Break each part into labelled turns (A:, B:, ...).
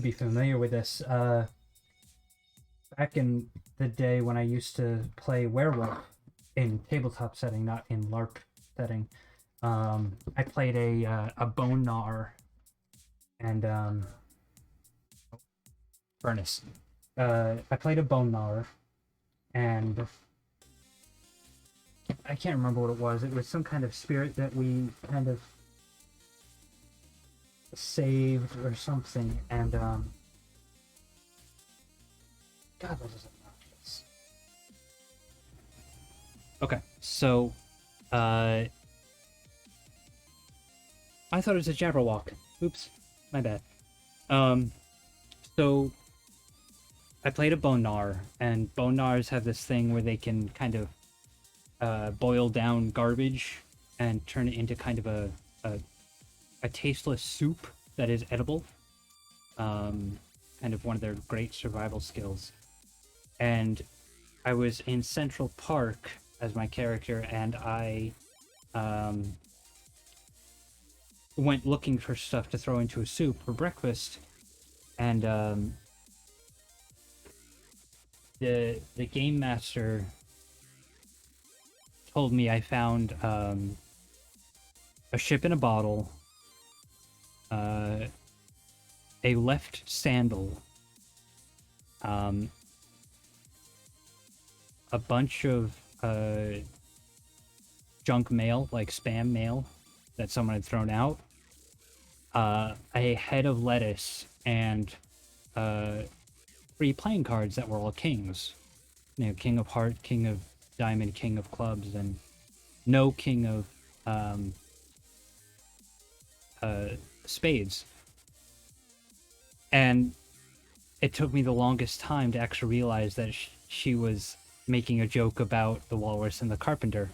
A: be familiar with this. Back in the day when I used to play Werewolf in tabletop setting, not in LARP setting, I played a bone gnawer and furnace. I played a bone gnawer, and I can't remember what it was. It was some kind of spirit that we kind of saved or something, and God, that is obnoxious. Okay, so I thought it was a Jabberwock. Oops, my bad. Um, so I played a bone gnawer, and bone gnawers have this thing where they can kind of boil down garbage and turn it into kind of a tasteless soup that is edible. Kind of one of their great survival skills. And I was in Central Park as my character, and I went looking for stuff to throw into a soup for breakfast, and the game master told me I found a ship in a bottle, a left sandal, a bunch of junk mail, like spam mail that someone had thrown out, a head of lettuce, and 3 playing cards that were all kings. You know, King of Heart, King of Diamond, King of Clubs, and no King of Spades. And it took me the longest time to actually realize that she was making a joke about the walrus and the carpenter.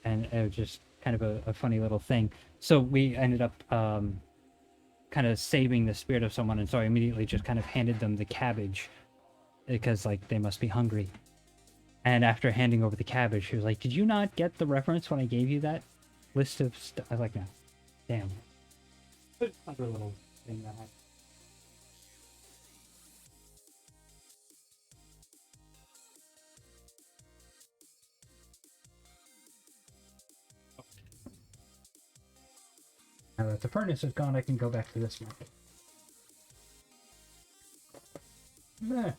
A: And it was just kind of a funny little thing. So we ended up kind of saving the spirit of someone, and so I immediately just kind of handed them the cabbage because, like, they must be hungry. And after handing over the cabbage, she was like, "Did you not get the reference when I gave you that list of stuff?" I was like, "No." Damn. Other little thing that happened. Now that the furnace is gone, I can go back to this market. Meh.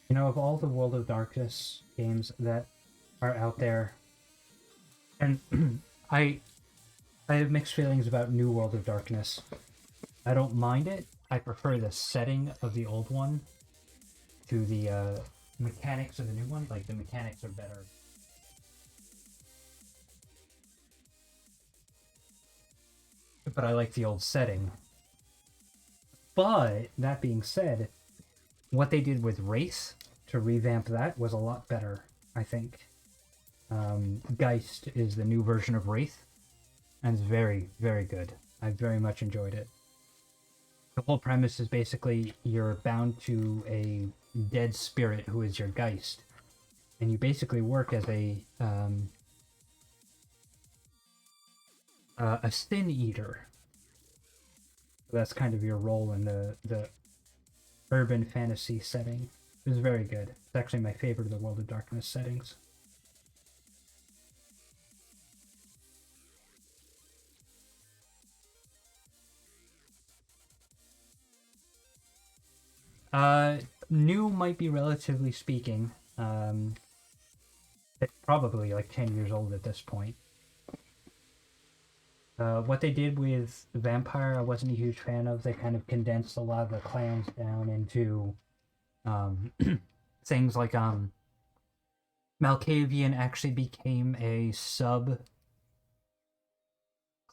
A: You know, of all the World of Darkness games that are out there, and I I have mixed feelings about New World of Darkness. I don't mind it. I prefer the setting of the old one to the mechanics of the new one. Like, the mechanics are better. But I like the old setting. But that being said, what they did with Wraith to revamp that was a lot better, I think. Geist is the new version of Wraith, and it's very, very good. I very much enjoyed it. The whole premise is basically you're bound to a dead spirit who is your Geist, and you basically work as a sin eater. So that's kind of your role in the urban fantasy setting. It was very good. It's actually my favorite of the World of Darkness settings. New might be relatively speaking. It's probably like 10 years old at this point. What they did with Vampire, I wasn't a huge fan of. They kind of condensed a lot of the clans down into things like Malkavian actually became a sub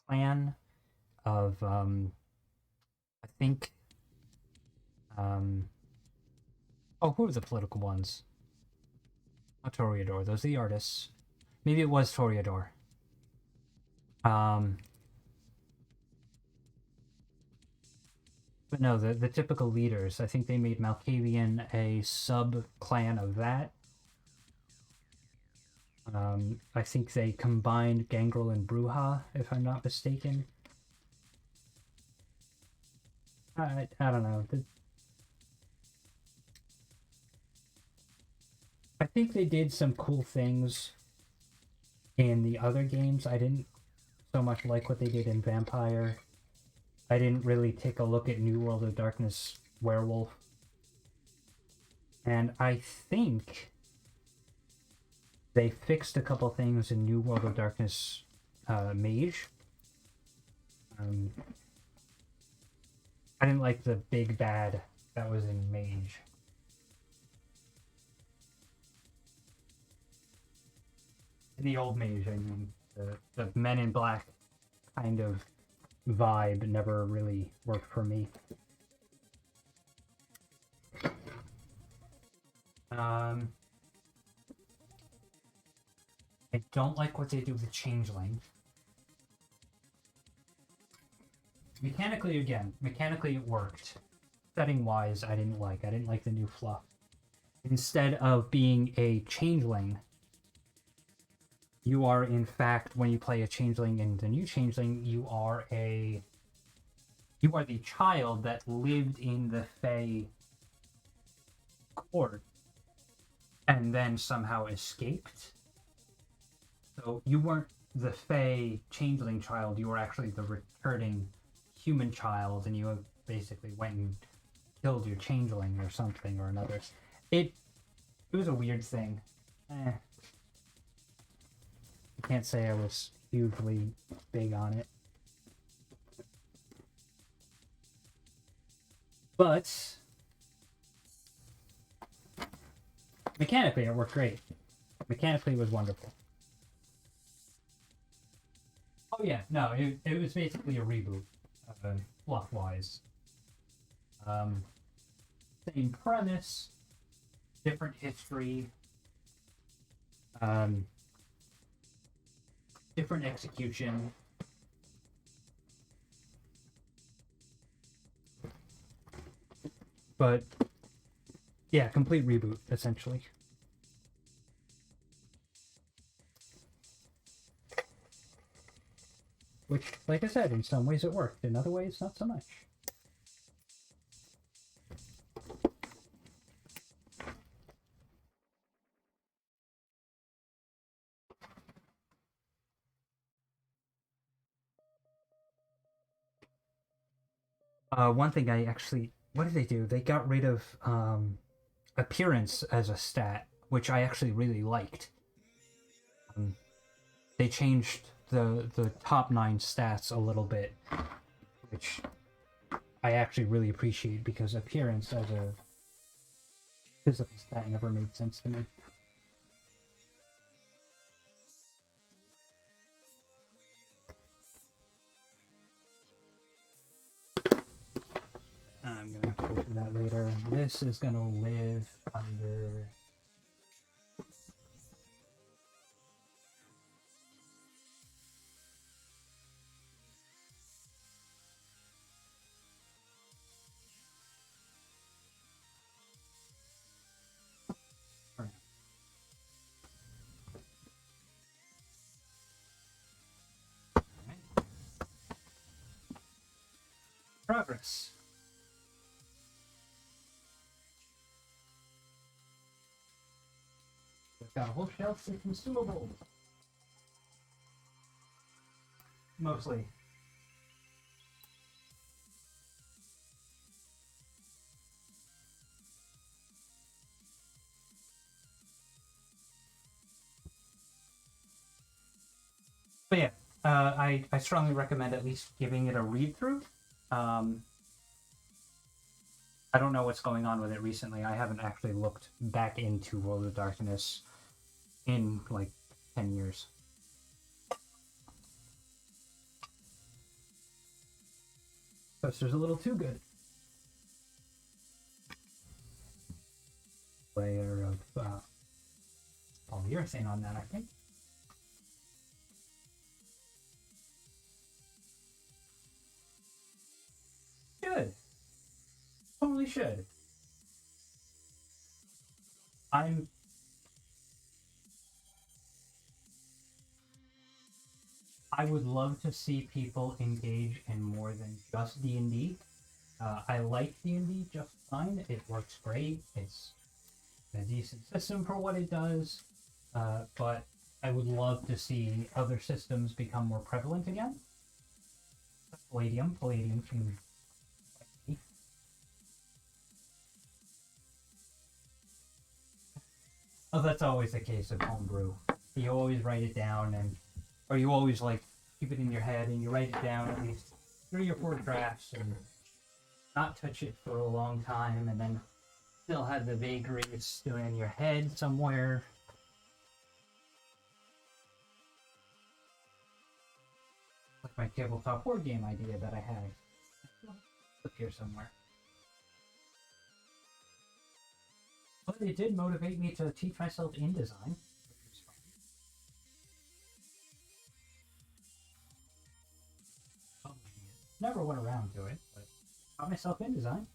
A: clan of I think who are the political ones? Not Toreador, those are the artists. Maybe it was Toreador. Um But no, the typical leaders. I think they made Malkavian a sub clan of that. I think they combined Gangrel and Bruja, if I'm not mistaken. I don't know. I think they did some cool things in the other games. I didn't so much like what they did in Vampire. I didn't really take a look at New World of Darkness Werewolf. And I think they fixed a couple things in New World of Darkness Mage. I didn't like the big bad that was in Mage. In the old Mage, I mean, the Men in Black kind of vibe never really worked for me. I don't like what they do with Changeling. Mechanically, again, mechanically it worked. Setting-wise, I didn't like. I didn't like the new fluff. Instead of being a Changeling, you are, in fact, when you play a Changeling in the new Changeling, you are the child that lived in the Fey court and then somehow escaped. So you weren't the Fey Changeling child, you were actually the returning human child, and you basically went and killed your Changeling or something or another. It was a weird thing. I can't say I was hugely big on it. But mechanically it worked great. Mechanically it was wonderful. Oh yeah, no, it was basically a reboot, fluff-wise. Same premise, different history, different execution. But yeah, complete reboot, essentially. Which, like I said, in some ways it worked, in other ways, not so much. One thing I actually... What did they do? They got rid of appearance as a stat, which I actually really liked. They changed the top 9 stats a little bit, which I actually really appreciate, because appearance as a physical stat never made sense to me. I'm gonna go through that later. This is gonna live under... Progress. We've got a whole shelf of consumables. Mostly. But yeah, I strongly recommend at least giving it a read through. I don't know what's going on with it recently. I haven't actually looked back into World of Darkness in like 10 years. Toaster's a little too good. Layer of polyurethane on that, I think. Good. should. I'm I would love to see people engage in more than just D&D. I like D&D just fine. It works great. It's a decent system for what it does. But I would love to see other systems become more prevalent again. Palladium can. Oh, that's always the case of homebrew. You always write it down, or you always like keep it in your head, and you write it down at least 3 or 4 drafts, and not touch it for a long time, and then still have the vagaries still in your head somewhere. Like my tabletop board game idea that I had. Up here somewhere. But it did motivate me to teach myself InDesign, which was fun. Oh, never went around to it, but taught myself InDesign.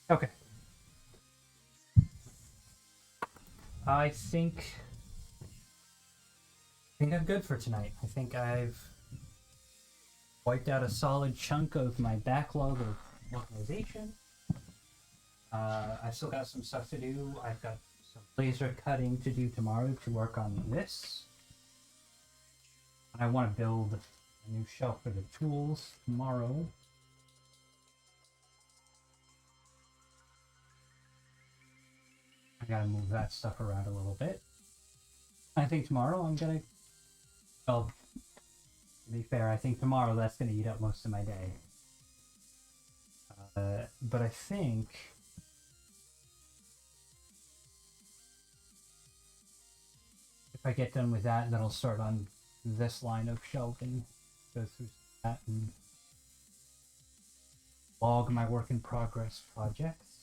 A: Okay. I think I'm good for tonight. I think I've wiped out a solid chunk of my backlog of organization. I've still got some stuff to do. I've got some laser cutting to do tomorrow to work on this. And I want to build a new shelf for the tools tomorrow. I gotta move that stuff around a little bit. I think tomorrow I'm gonna, well, to be fair, I think tomorrow that's gonna eat up most of my day. But I think if I get done with that, then I'll start on this line of shelving, go through that and log my work in progress projects.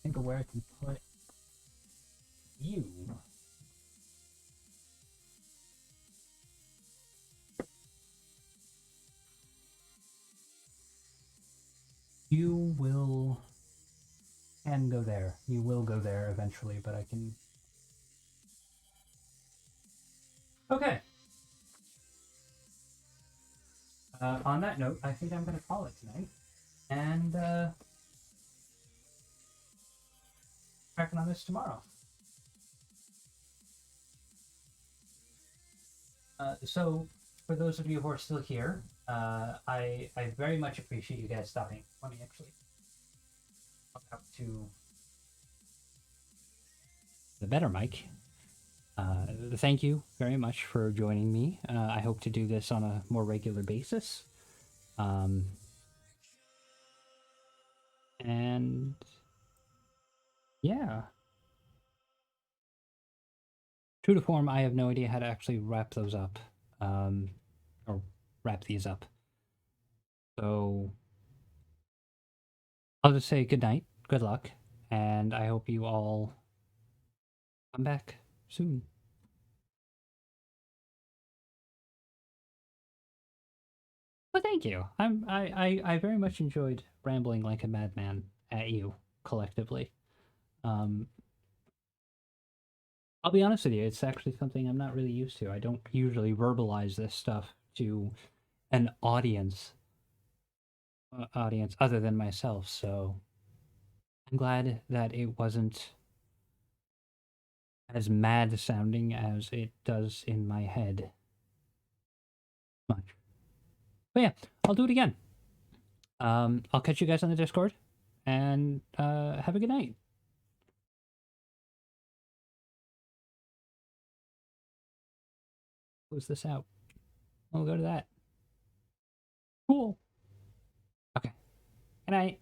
A: Think of where I can put you. You will can go there. You will go there eventually, but I can. Okay. On that note, I think I'm going to call it tonight. And cracking on this tomorrow. So, for those of you who are still here, I very much appreciate you guys stopping. Let me actually hook up to the better mic. Thank you very much for joining me. I hope to do this on a more regular basis. And yeah. True to form, I have no idea how to actually wrap those up. Or wrap these up. So I'll just say good night, good luck, and I hope you all come back soon. Well, thank you. I very much enjoyed rambling like a madman at you collectively. I'll be honest with you, it's actually something I'm not really used to. I don't usually verbalize this stuff to an audience other than myself, so I'm glad that it wasn't as mad sounding as it does in my head. Much. But yeah, I'll do it again. I'll catch you guys on the Discord, and have a good night. Close this out. We'll go to that. Cool. Okay. Good night.